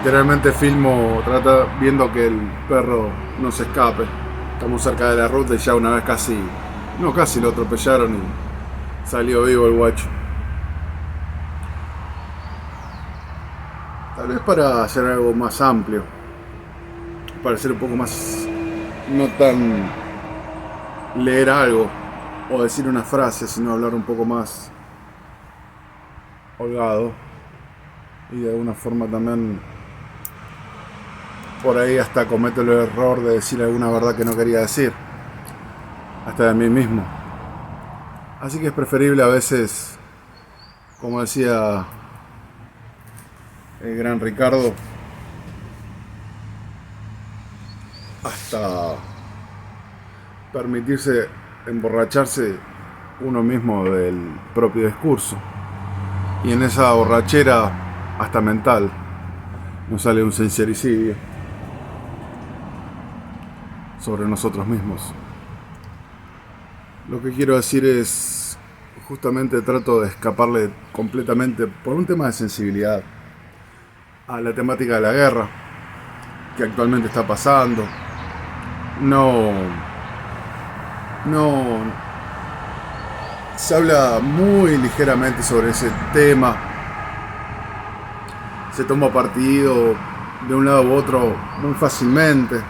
literalmente filmo viendo que el perro no se escape. Estamos cerca de la ruta y ya una vez casi lo atropellaron y salió vivo el guacho. Tal vez para hacer algo más amplio, para ser un poco más, no tan leer algo o decir una frase, sino hablar un poco más holgado y de alguna forma también por ahí hasta cometo el error de decir alguna verdad que no quería decir, hasta de mí mismo. Así que es preferible a veces, como decía el gran Ricardo, hasta permitirse emborracharse uno mismo del propio discurso. Y en esa borrachera, hasta mental, nos sale un sincericidio sobre nosotros mismos. Lo que quiero decir es, justamente trato de escaparle completamente, por un tema de sensibilidad, a la temática de la guerra que actualmente está pasando. No se habla muy ligeramente sobre ese tema, se toma partido de un lado u otro muy fácilmente,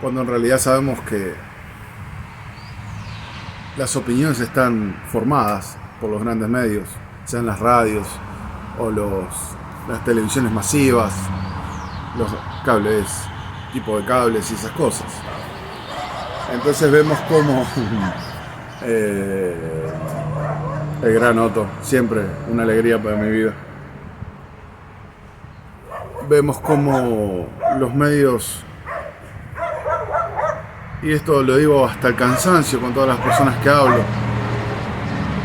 cuando en realidad sabemos que las opiniones están formadas por los grandes medios, sean las radios o las televisiones masivas, los cables, tipo de cables y esas cosas. Entonces vemos como el gran Otto, siempre una alegría para mi vida. Vemos como los medios, y esto lo digo hasta el cansancio con todas las personas que hablo,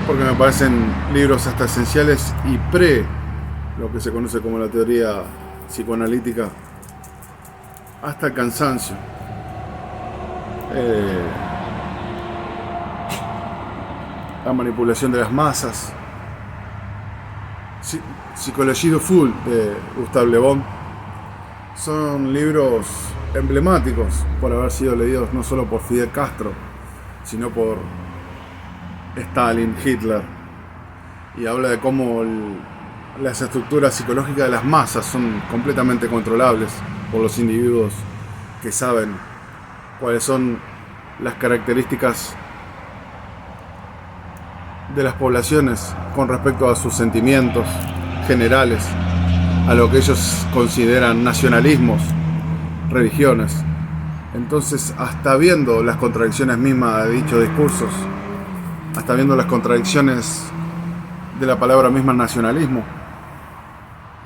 porque me parecen libros hasta esenciales y lo que se conoce como la teoría psicoanalítica, hasta el cansancio. La manipulación de las masas, Psychologie du Fool de Gustave Le Bon, son libros emblemáticos por haber sido leídos no solo por Fidel Castro, sino por Stalin, Hitler, y habla de cómo las estructuras psicológicas de las masas son completamente controlables por los individuos que saben cuáles son las características de las poblaciones con respecto a sus sentimientos generales, a lo que ellos consideran nacionalismos, religiones. Entonces, hasta viendo las contradicciones mismas de dichos discursos, hasta viendo las contradicciones de la palabra misma nacionalismo,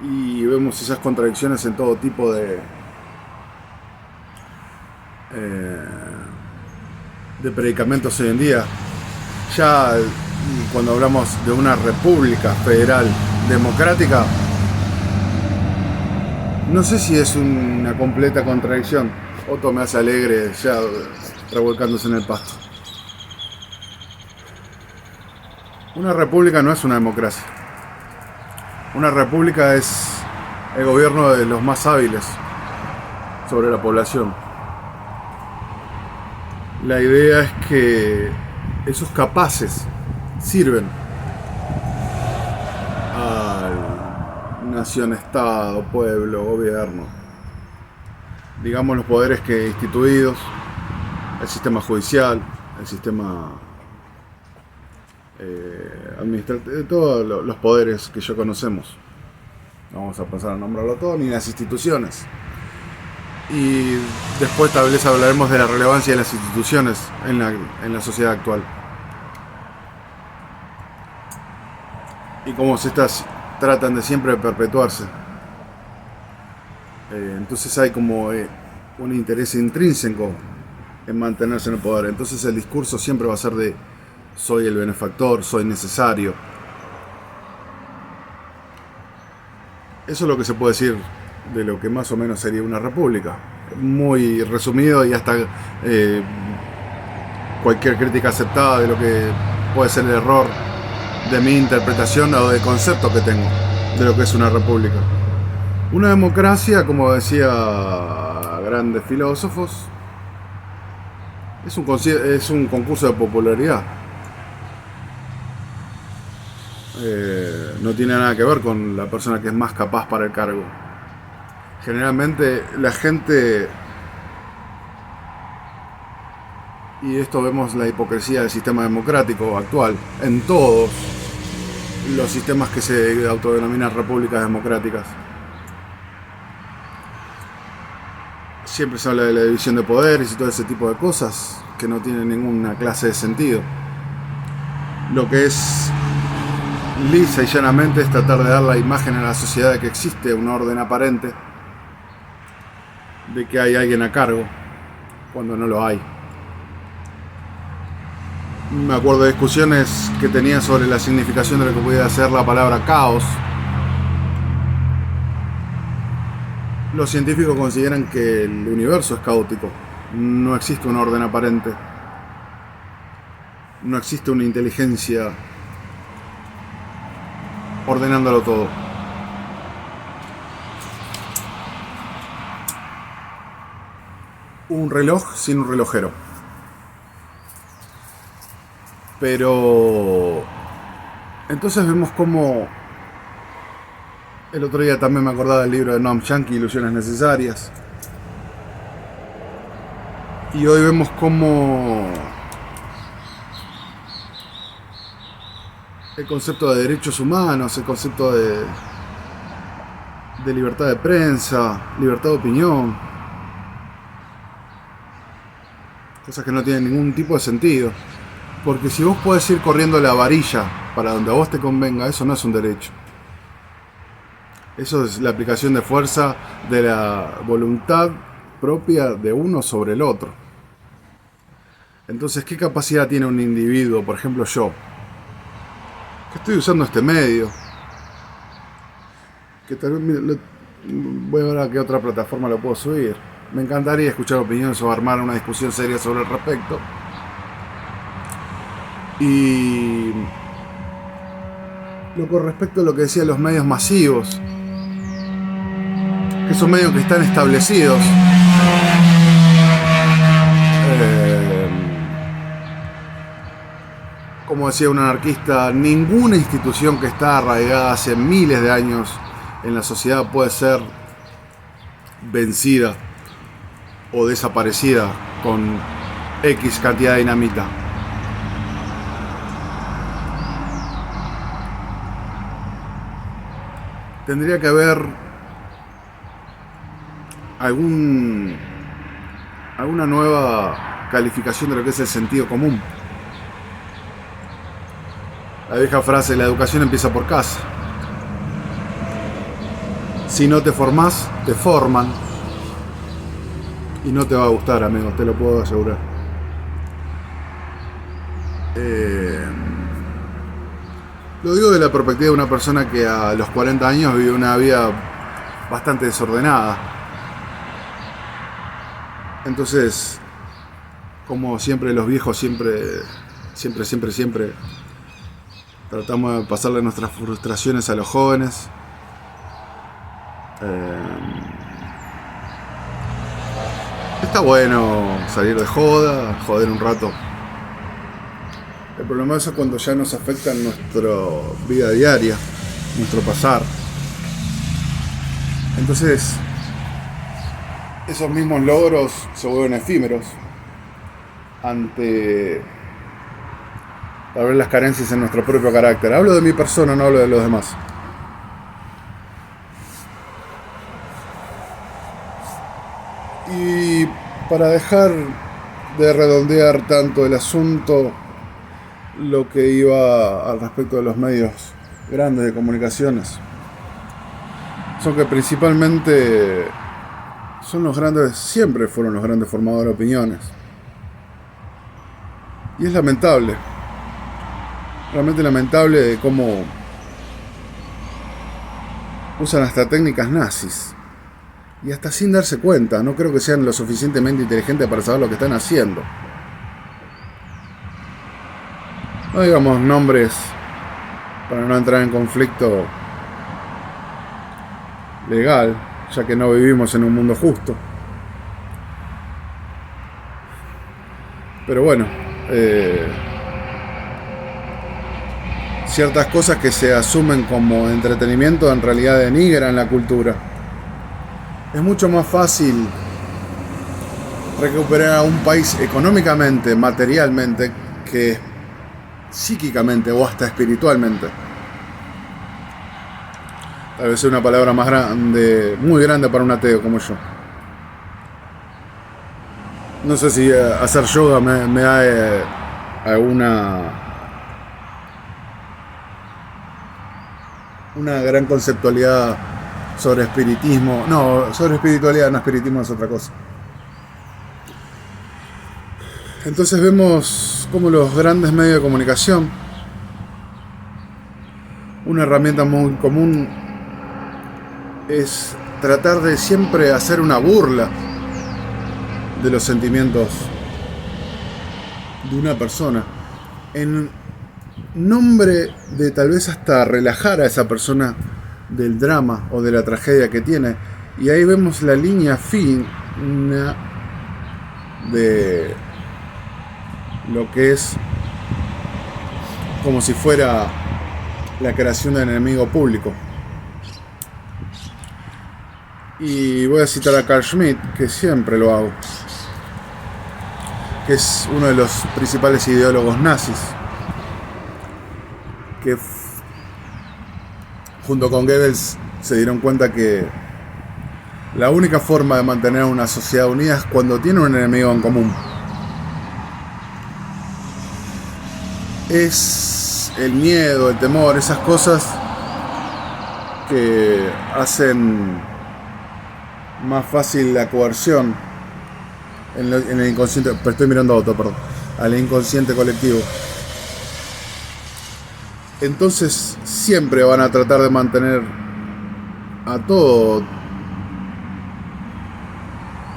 y vemos esas contradicciones en todo tipo de predicamentos hoy en día. Ya cuando hablamos de una república federal democrática, no sé si es una completa contradicción. Otto me hace alegre ya revolcándose en el pasto. Una república no es una democracia. Una república es el gobierno de los más hábiles sobre la población. La idea es que esos capaces sirven al nación, estado, pueblo, gobierno, digamos los poderes que instituidos, el sistema judicial, el sistema administrativo, todos los poderes que ya conocemos. No vamos a pasar a nombrarlo todo, ni las instituciones. Y después tal vez hablaremos de la relevancia de las instituciones en la sociedad actual. Y cómo estas tratan de siempre perpetuarse. Entonces hay como un interés intrínseco en mantenerse en el poder. Entonces el discurso siempre va a ser de soy el benefactor, soy necesario. Eso es lo que se puede decir de lo que más o menos sería una república. Muy resumido, y hasta cualquier crítica aceptada de lo que puede ser el error de mi interpretación o de concepto que tengo de lo que es una república. Una democracia, como decía grandes filósofos, es un concurso de popularidad. No tiene nada que ver con la persona que es más capaz para el cargo. Generalmente la gente, y esto vemos la hipocresía del sistema democrático actual, en todos los sistemas que se autodenominan repúblicas democráticas. Siempre se habla de la división de poderes y todo ese tipo de cosas que no tienen ninguna clase de sentido. Lo que es lisa y llanamente es tratar de dar la imagen a la sociedad de que existe un orden aparente, de que hay alguien a cargo, cuando no lo hay. Me acuerdo de discusiones que tenía sobre la significación de lo que podía ser la palabra caos. Los científicos consideran que el universo es caótico. No existe un orden aparente. No existe una inteligencia ordenándolo todo. Un reloj sin un relojero. Pero entonces vemos cómo el otro día también me acordaba del libro de Noam Chomsky, Ilusiones Necesarias. Y hoy vemos cómo el concepto de derechos humanos, el concepto de libertad de prensa, libertad de opinión, cosas que no tienen ningún tipo de sentido. Porque si vos podés ir corriendo la varilla para donde a vos te convenga, eso no es un derecho. Eso es la aplicación de fuerza de la voluntad propia de uno sobre el otro. Entonces, ¿qué capacidad tiene un individuo, por ejemplo yo, que estoy usando este medio, que voy a ver a qué otra plataforma lo puedo subir? Me encantaría escuchar opiniones o armar una discusión seria sobre el respecto. Y con respecto a lo que decían los medios masivos, que son medios que están establecidos, como decía un anarquista, ninguna institución que está arraigada hace miles de años en la sociedad puede ser vencida o desaparecida con X cantidad de dinamita. Tendría que haber alguna nueva calificación de lo que es el sentido común. La vieja frase, la educación empieza por casa. Si no te formás, te forman. Y no te va a gustar, amigo, te lo puedo asegurar. Lo digo de la perspectiva de una persona que a los 40 años vive una vida bastante desordenada. Entonces, como siempre los viejos siempre tratamos de pasarle nuestras frustraciones a los jóvenes. Está bueno salir de joda, joder un rato. El problema es cuando ya nos afecta en nuestra vida diaria, nuestro pasar. Entonces, esos mismos logros se vuelven efímeros ante tal vez las carencias en nuestro propio carácter. Hablo de mi persona, no hablo de los demás. Y para dejar de redondear tanto el asunto, lo que iba al respecto de los medios grandes de comunicaciones son que principalmente siempre fueron los grandes formadores de opiniones. Y es lamentable, realmente lamentable de cómo usan hasta técnicas nazis. Y hasta sin darse cuenta, no creo que sean lo suficientemente inteligentes para saber lo que están haciendo. No digamos nombres para no entrar en conflicto legal, ya que no vivimos en un mundo justo. Pero bueno, ciertas cosas que se asumen como entretenimiento en realidad denigran la cultura. Es mucho más fácil recuperar a un país económicamente, materialmente, que psíquicamente o hasta espiritualmente. Tal vez sea una palabra más grande, muy grande para un ateo como yo. No sé si hacer yoga me da una gran conceptualidad sobre espiritismo. No, sobre espiritualidad, no, espiritismo es otra cosa. Entonces vemos como los grandes medios de comunicación, una herramienta muy común es tratar de siempre hacer una burla de los sentimientos de una persona, en nombre de tal vez hasta relajar a esa persona del drama o de la tragedia que tiene. Y ahí vemos la línea fina de lo que es como si fuera la creación del enemigo público. Y voy a citar a Carl Schmitt, que siempre lo hago, que es uno de los principales ideólogos nazis, que junto con Goebbels se dieron cuenta que la única forma de mantener una sociedad unida es cuando tiene un enemigo en común. Es el miedo, el temor, esas cosas que hacen más fácil la coerción en el inconsciente. Pero estoy mirando a otro, perdón. Al inconsciente colectivo. Entonces siempre van a tratar de mantener a todo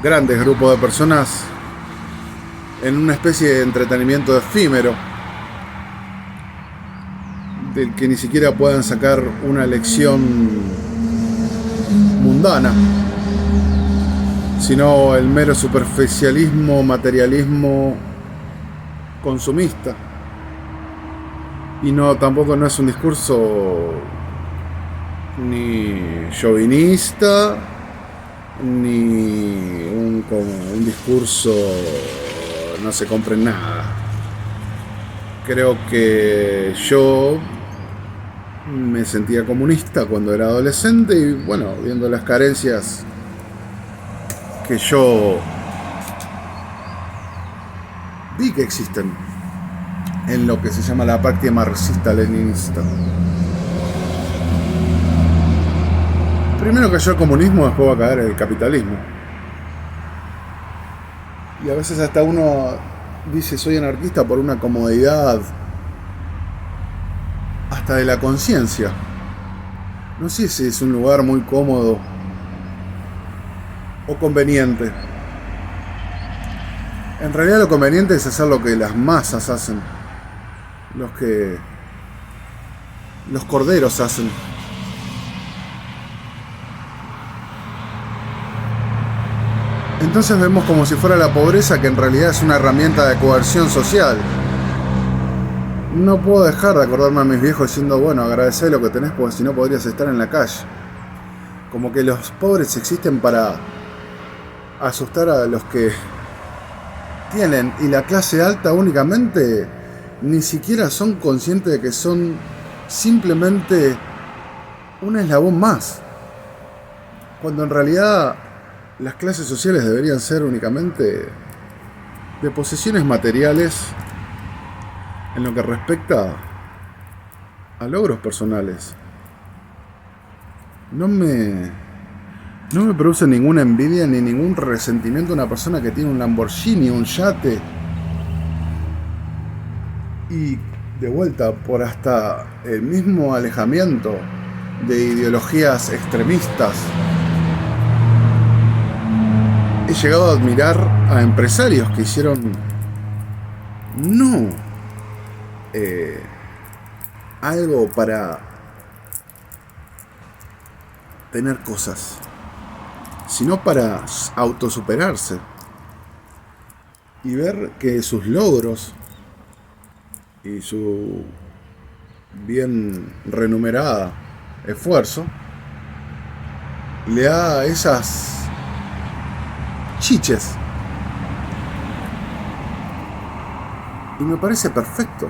grandes grupos de personas en una especie de entretenimiento efímero, del que ni siquiera puedan sacar una lección mundana, sino el mero superficialismo, materialismo consumista. Y tampoco no es un discurso ni chauvinista, ni un discurso no se compre nada. Creo que yo me sentía comunista cuando era adolescente y bueno, viendo las carencias que yo vi que existen en lo que se llama la práctica marxista-leninista. Primero cayó el comunismo, después va a caer el capitalismo. Y a veces hasta uno dice soy anarquista por una comodidad hasta de la conciencia. No sé si es un lugar muy cómodo o conveniente. En realidad lo conveniente es hacer lo que las masas hacen, los corderos hacen. Entonces vemos como si fuera la pobreza, que en realidad es una herramienta de coerción social. No puedo dejar de acordarme a mis viejos diciendo, bueno, agradecé lo que tenés porque si no podrías estar en la calle. Como que los pobres existen para asustar a los que tienen, y la clase alta únicamente ni siquiera son conscientes de que son simplemente un eslabón más, cuando en realidad las clases sociales deberían ser únicamente de posesiones materiales en lo que respecta a logros personales. No me produce ninguna envidia ni ningún resentimiento una persona que tiene un Lamborghini, un yate, y de vuelta por hasta el mismo alejamiento de ideologías extremistas. He llegado a admirar a empresarios que hicieron algo para tener cosas, sino para autosuperarse y ver que sus logros y su bien remunerada esfuerzo le da esas chiches. Y me parece perfecto.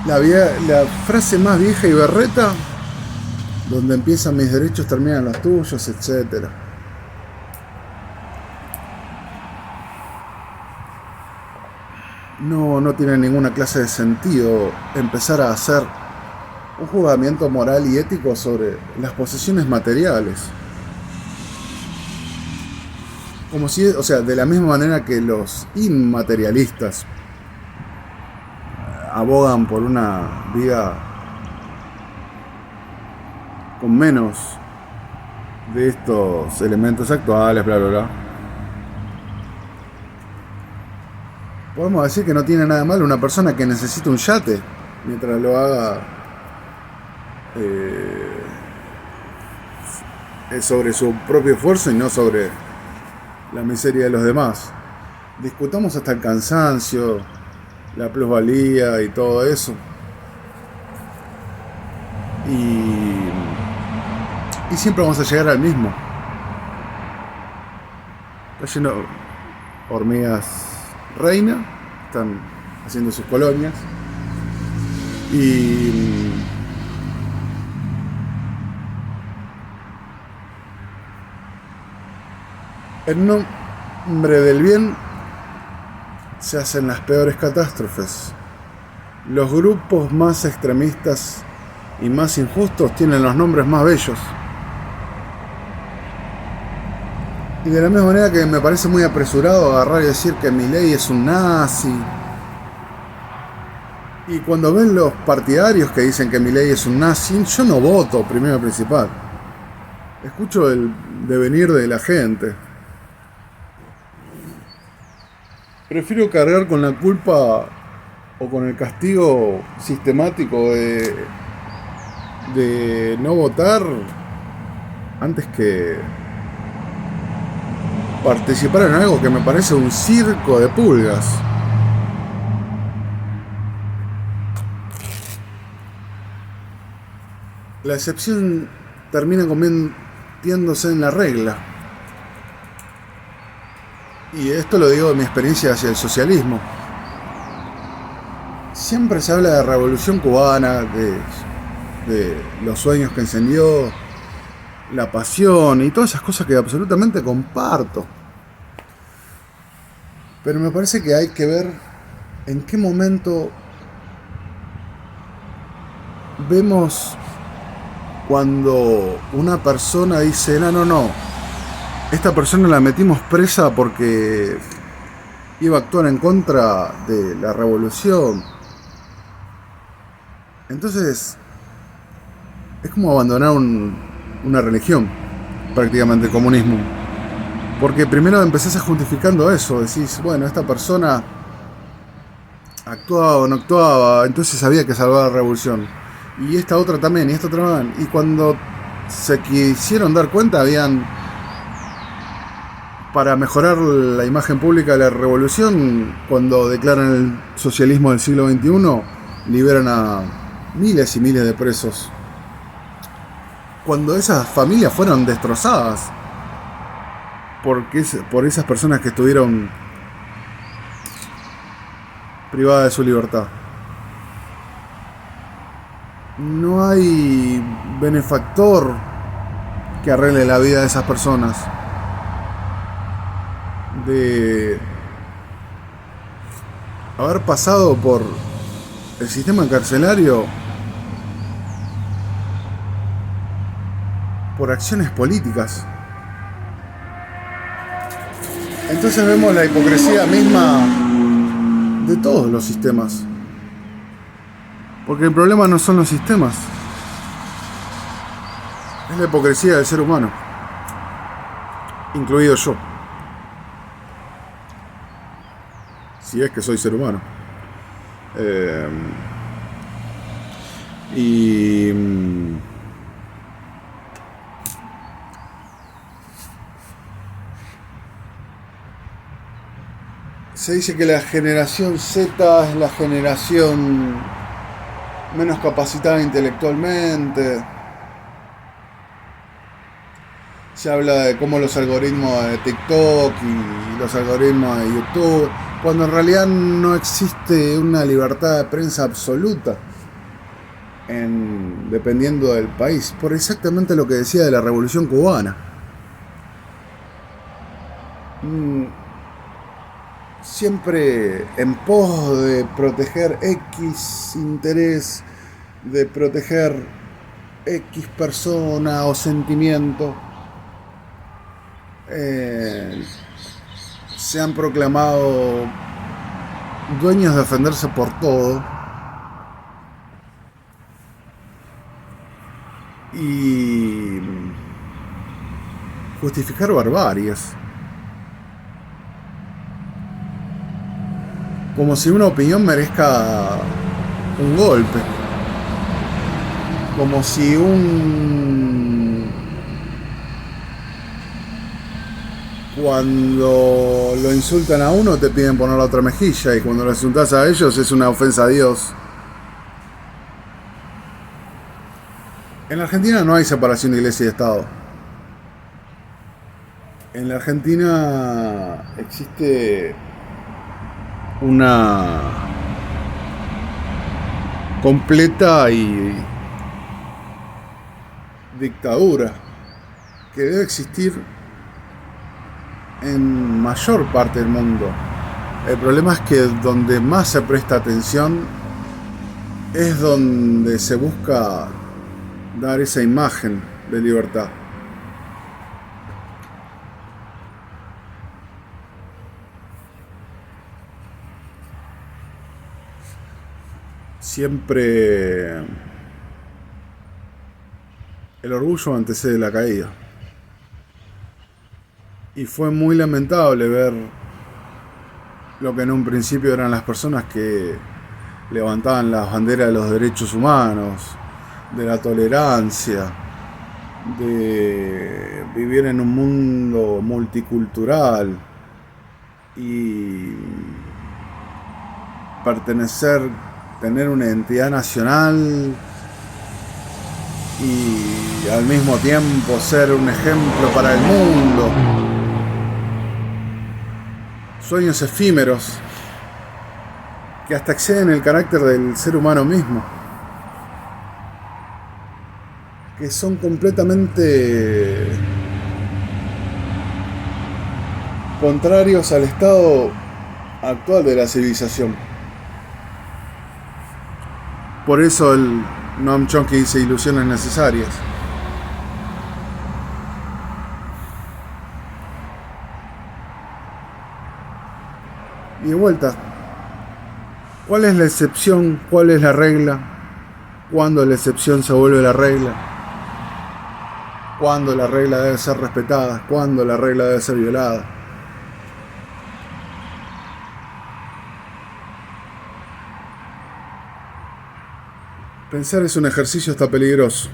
La frase más vieja y berreta, donde empiezan mis derechos terminan los tuyos, etc. No tiene ninguna clase de sentido empezar a hacer un juzgamiento moral y ético sobre las posesiones materiales. Como si, o sea, de la misma manera que los inmaterialistas abogan por una vida con menos de estos elementos actuales, bla, bla, bla. Podemos decir que no tiene nada malo una persona que necesita un yate mientras lo haga sobre su propio esfuerzo y no sobre la miseria de los demás. Discutamos hasta el cansancio, la plusvalía y todo eso. Y siempre vamos a llegar al mismo. Está lleno de hormigas reina, están haciendo sus colonias. Y en nombre del bien se hacen las peores catástrofes. Los grupos más extremistas y más injustos tienen los nombres más bellos. Y de la misma manera que me parece muy apresurado agarrar y decir que Milei es un nazi. Y cuando ven los partidarios que dicen que Milei es un nazi, yo no voto, primero y principal. Escucho el devenir de la gente. Prefiero cargar con la culpa o con el castigo sistemático de no votar antes que participar en algo que me parece un circo de pulgas. La excepción termina convirtiéndose en la regla. Y esto lo digo de mi experiencia hacia el socialismo. Siempre se habla de revolución cubana, de los sueños que encendió, la pasión y todas esas cosas que absolutamente comparto. Pero me parece que hay que ver en qué momento vemos cuando una persona dice no, esta persona la metimos presa porque iba a actuar en contra de la revolución. Entonces es como abandonar una religión, prácticamente el comunismo. Porque primero empezás a justificando eso, decís, bueno, esta persona actuaba o no actuaba, entonces había que salvar la revolución. Y esta otra también, y esta otra también. Y cuando se quisieron dar cuenta, habían, para mejorar la imagen pública de la revolución, cuando declaran el socialismo del siglo XXI, liberan a miles y miles de presos. Cuando esas familias fueron destrozadas por esas personas que estuvieron privadas de su libertad. No hay benefactor que arregle la vida de esas personas. De haber pasado por el sistema carcelario, por acciones políticas. Entonces vemos la hipocresía misma de todos los sistemas. Porque el problema no son los sistemas, es la hipocresía del ser humano, incluido yo. Si es que soy ser humano. Y se dice que la generación Z es la generación menos capacitada intelectualmente. Se habla de cómo los algoritmos de TikTok y los algoritmos de YouTube, cuando en realidad no existe una libertad de prensa absoluta dependiendo del país, por exactamente lo que decía de la Revolución Cubana. Siempre en pos de proteger X interés, de proteger X persona o sentimiento, se han proclamado dueños de defenderse por todo y justificar barbaries, como si una opinión merezca un golpe, como si cuando lo insultan a uno te piden poner la otra mejilla, y cuando lo insultas a ellos es una ofensa a Dios. En la Argentina no hay separación de iglesia y Estado. En la Argentina existe una completa y dictadura que debe existir en mayor parte del mundo. El problema es que donde más se presta atención es donde se busca dar esa imagen de libertad. Siempre el orgullo antecede la caída. Y fue muy lamentable ver lo que en un principio eran las personas que levantaban las banderas de los derechos humanos, de la tolerancia, de vivir en un mundo multicultural y tener una identidad nacional y al mismo tiempo ser un ejemplo para el mundo. Sueños efímeros que hasta exceden el carácter del ser humano mismo, que son completamente contrarios al estado actual de la civilización. Por eso el Noam Chomsky dice ilusiones necesarias. Y de vuelta, ¿cuál es la excepción? ¿Cuál es la regla? ¿Cuándo la excepción se vuelve la regla? ¿Cuándo la regla debe ser respetada? ¿Cuándo la regla debe ser violada? Pensar es un ejercicio hasta peligroso.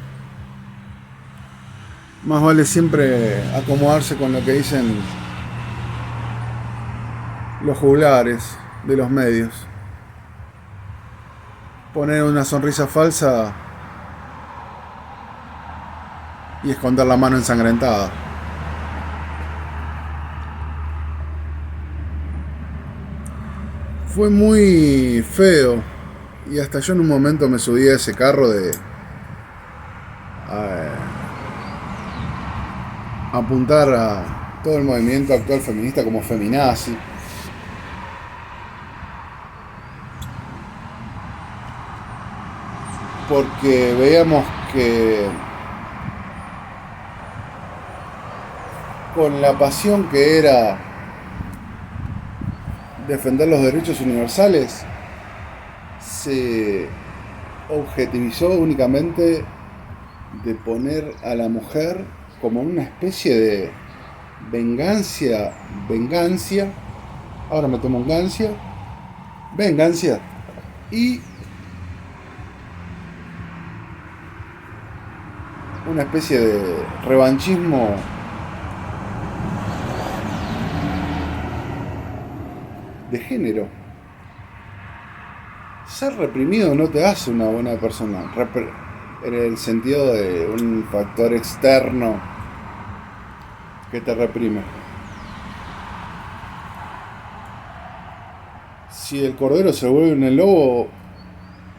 Más vale siempre acomodarse con lo que dicen los juglares de los medios. Poner una sonrisa falsa y esconder la mano ensangrentada. Fue muy feo y hasta yo en un momento me subí a ese carro de apuntar a todo el movimiento actual feminista como feminazi. Porque veíamos que con la pasión que era defender los derechos universales, se objetivizó únicamente de poner a la mujer como una especie de vengancia, ahora me tomo vengancia, y una especie de revanchismo de género. Ser reprimido no te hace una buena persona, en el sentido de un factor externo que te reprime. Si el cordero se vuelve un lobo,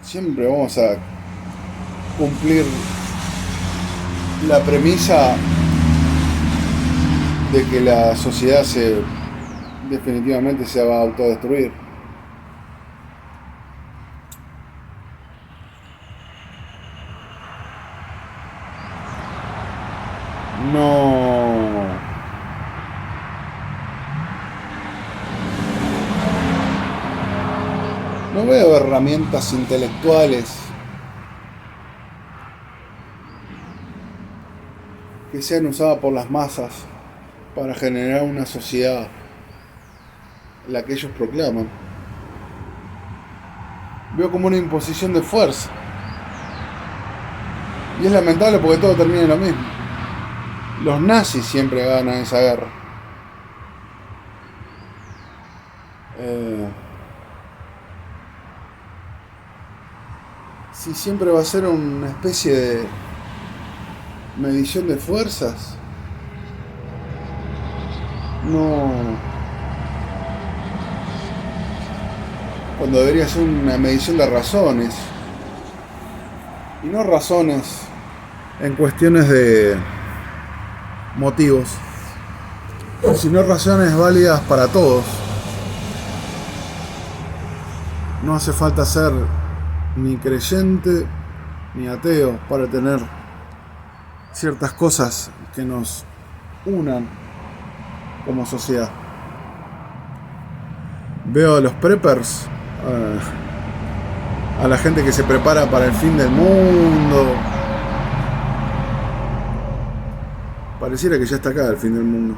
siempre vamos a cumplir la premisa de que la sociedad definitivamente se va a autodestruir. No. No veo herramientas intelectuales que sean usadas por las masas para generar una sociedad la que ellos proclaman. Veo como una imposición de fuerza. Y es lamentable porque todo termina en lo mismo. Los nazis siempre ganan esa guerra. Si siempre va a ser una especie de medición de fuerzas, no. Cuando debería ser una medición de razones. Y no razones en cuestiones de motivos, sino razones válidas para todos. No hace falta ser ni creyente ni ateo para tener ciertas cosas que nos unan como sociedad. Veo a los preppers, a la gente que se prepara para el fin del mundo. Pareciera que ya está acá el fin del mundo.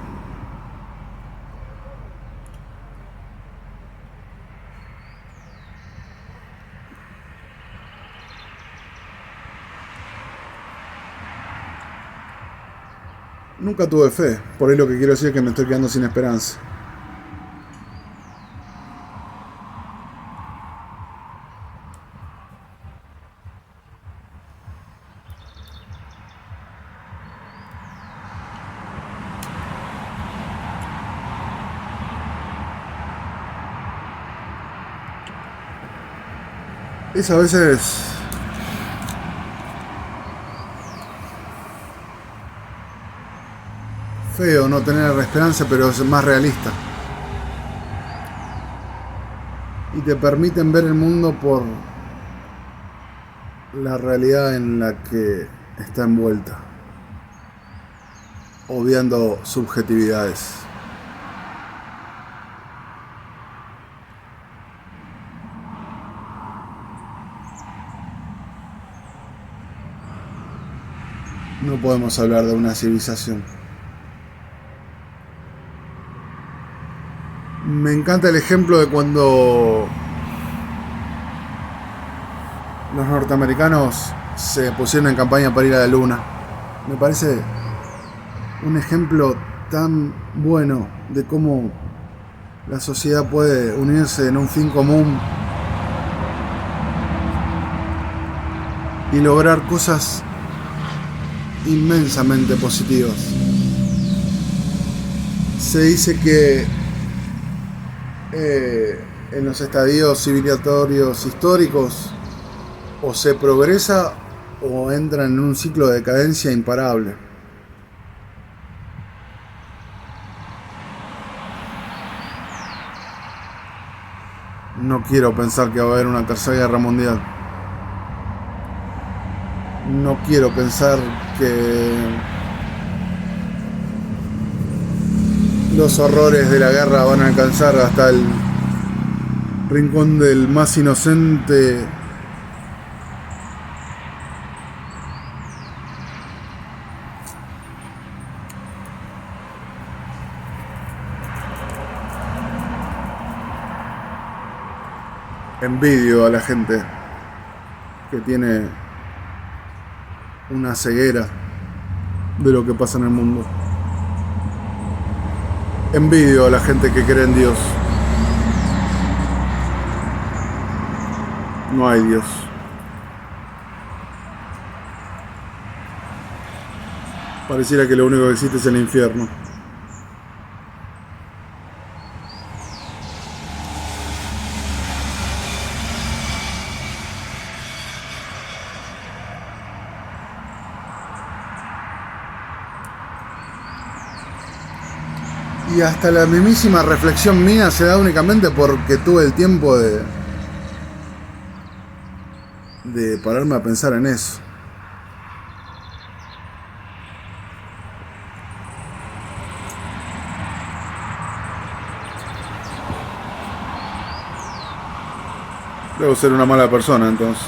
Nunca tuve fe, por ahí lo que quiero decir es que me estoy quedando sin esperanza. Es a veces feo no tener esperanza, pero es más realista. Y te permiten ver el mundo por la realidad en la que está envuelta, obviando subjetividades. No podemos hablar de una civilización. Me encanta el ejemplo de cuando los norteamericanos se pusieron en campaña para ir a la luna. Me parece un ejemplo tan bueno de cómo la sociedad puede unirse en un fin común y lograr cosas inmensamente positivas. Se dice que en los estadios civilizatorios históricos o se progresa o entra en un ciclo de decadencia imparable. No quiero pensar que va a haber una tercera guerra mundial. No quiero pensar que los horrores de la guerra van a alcanzar hasta el rincón del más inocente. Envidio a la gente que tiene una ceguera de lo que pasa en el mundo. Envidio a la gente que cree en Dios. No hay Dios. Pareciera que lo único que existe es el infierno. Y hasta la mismísima reflexión mía se da únicamente porque tuve el tiempo de pararme a pensar en eso. Debo ser una mala persona entonces.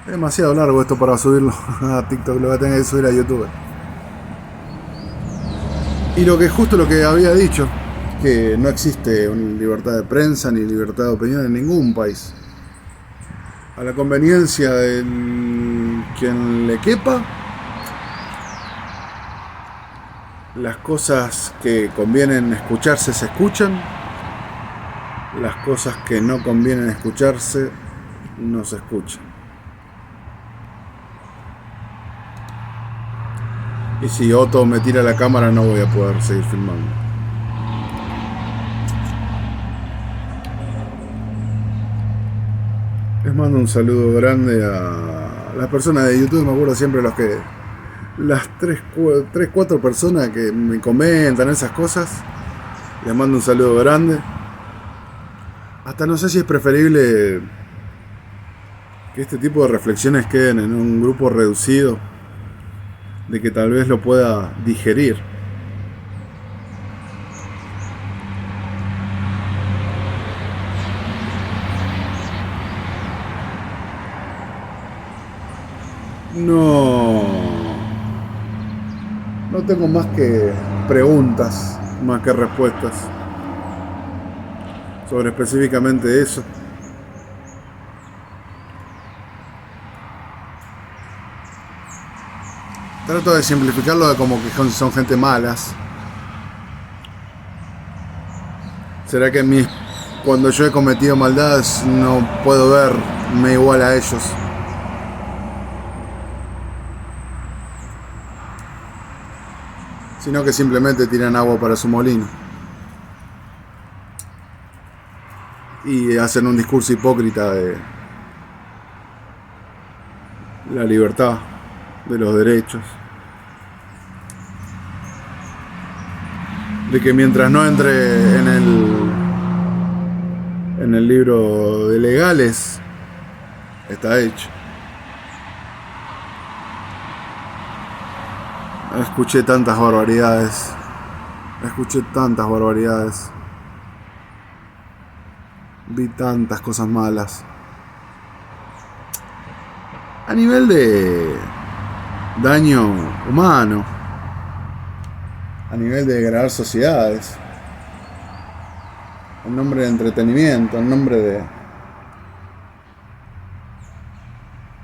Es demasiado largo esto para subirlo a TikTok, lo voy a tener que subir a YouTube. Y justo lo que había dicho, que no existe libertad de prensa ni libertad de opinión en ningún país. A la conveniencia de quien le quepa, las cosas que convienen escucharse se escuchan, las cosas que no convienen escucharse no se escuchan. Y si Otto me tira la cámara no voy a poder seguir filmando. Les mando un saludo grande a las personas de YouTube. Me acuerdo siempre las 3-4 personas que me comentan esas cosas. Les mando un saludo grande. Hasta no sé si es preferible que este tipo de reflexiones queden en un grupo reducido, de que tal vez lo pueda digerir. No tengo más que preguntas, más que respuestas sobre específicamente eso. Trato de simplificarlo de como que son gente malas. ¿Será que cuando yo he cometido maldades no puedo verme igual a ellos? Sino que simplemente tiran agua para su molino. Y hacen un discurso hipócrita de la libertad, de los derechos, de que mientras no entre en el libro de legales está hecho. Escuché tantas barbaridades, vi tantas cosas malas a nivel de daño humano, a nivel de degradar sociedades, en nombre de entretenimiento, en nombre de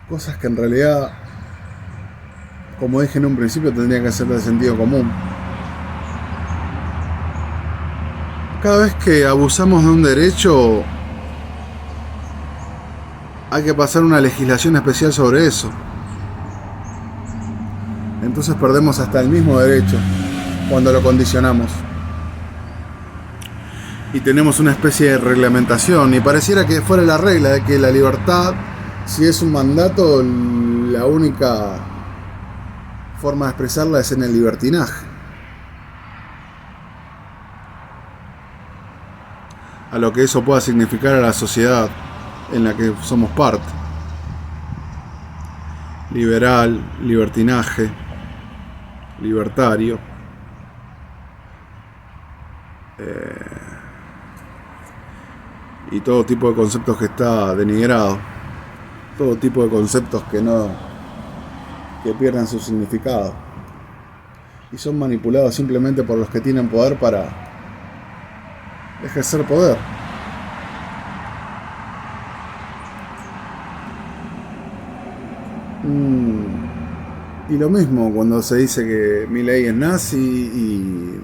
cosas que en realidad, como dije en un principio, tendrían que ser de sentido común. Cada vez que abusamos de un derecho, hay que pasar una legislación especial sobre eso. Entonces perdemos hasta el mismo derecho cuando lo condicionamos. Y tenemos una especie de reglamentación, y pareciera que fuera la regla de que la libertad, si es un mandato, la única forma de expresarla es en el libertinaje. A lo que eso pueda significar a la sociedad en la que somos parte. Liberal, libertinaje, libertario. Y todo tipo de conceptos que está denigrado. Todo tipo de conceptos que pierden su significado. Y son manipulados simplemente por los que tienen poder para ejercer poder. Mm, y lo mismo cuando se dice que Milei es nazi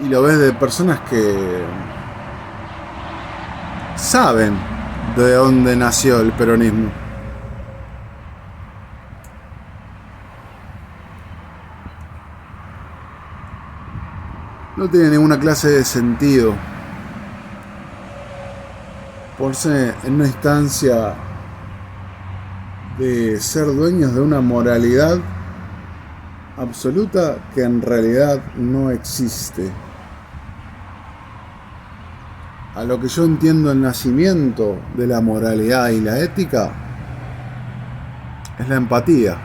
y lo ves de personas que saben de dónde nació el peronismo. No tiene ninguna clase de sentido ponerse en una instancia de ser dueños de una moralidad absoluta que en realidad no existe. A lo que yo entiendo el nacimiento de la moralidad y la ética es la empatía.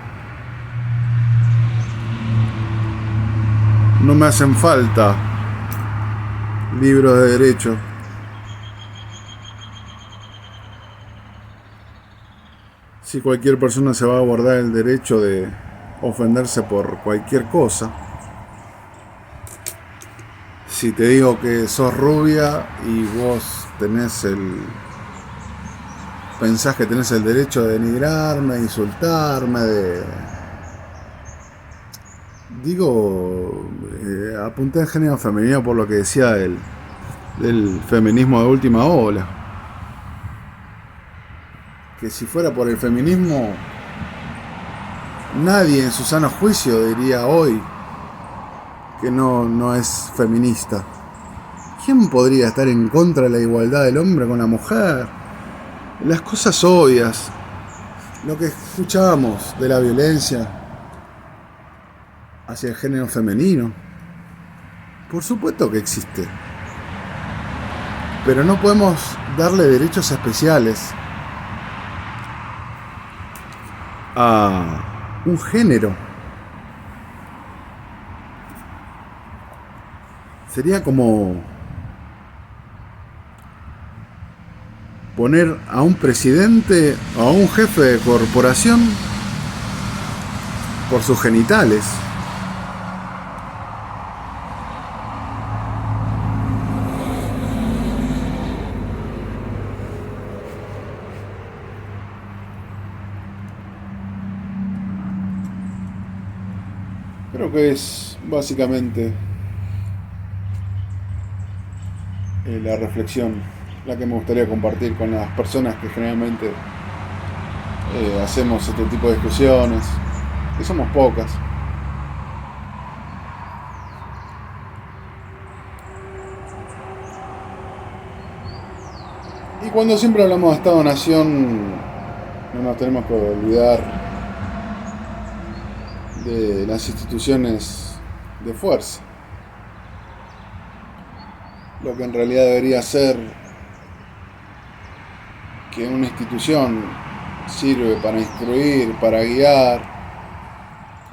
No me hacen falta libros de derecho. Si cualquier persona se va a guardar el derecho de ofenderse por cualquier cosa, si te digo que sos rubia y vos pensás que tenés el derecho de denigrarme, de insultarme, apunté al género femenino por lo que decía del feminismo de última ola. Que si fuera por el feminismo, nadie en su sano juicio diría hoy que no es feminista. ¿Quién podría estar en contra de la igualdad del hombre con la mujer? Las cosas obvias, lo que escuchamos de la violencia hacia el género femenino, por supuesto que existe. Pero no podemos darle derechos especiales a un género. Sería como poner a un presidente o a un jefe de corporación por sus genitales. Creo que es básicamente la reflexión la que me gustaría compartir con las personas que generalmente hacemos este tipo de discusiones, que somos pocas. Y cuando siempre hablamos de Estado-Nación, no nos tenemos que olvidar de las instituciones de fuerza. Lo que en realidad debería ser que una institución sirve para instruir, para guiar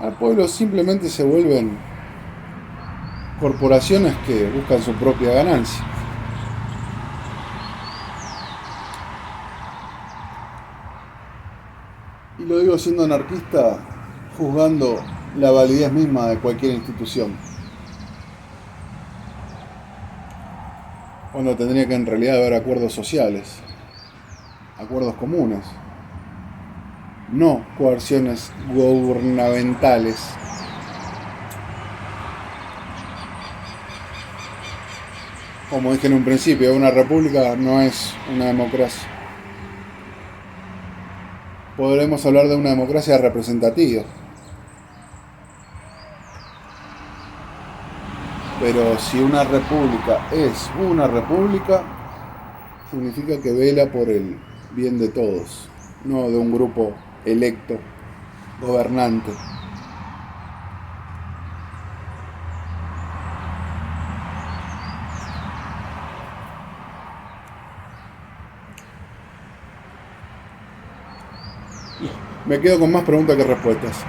al pueblo, simplemente se vuelven corporaciones que buscan su propia ganancia. Y lo digo siendo anarquista, juzgando la validez misma de cualquier institución, cuando tendría que en realidad haber acuerdos sociales, acuerdos comunes, no coerciones gubernamentales. Como dije en un principio, una república no es una democracia. Podremos hablar de una democracia representativa, pero si una república es una república, significa que vela por el bien de todos, no de un grupo electo, gobernante. Me quedo con más preguntas que respuestas.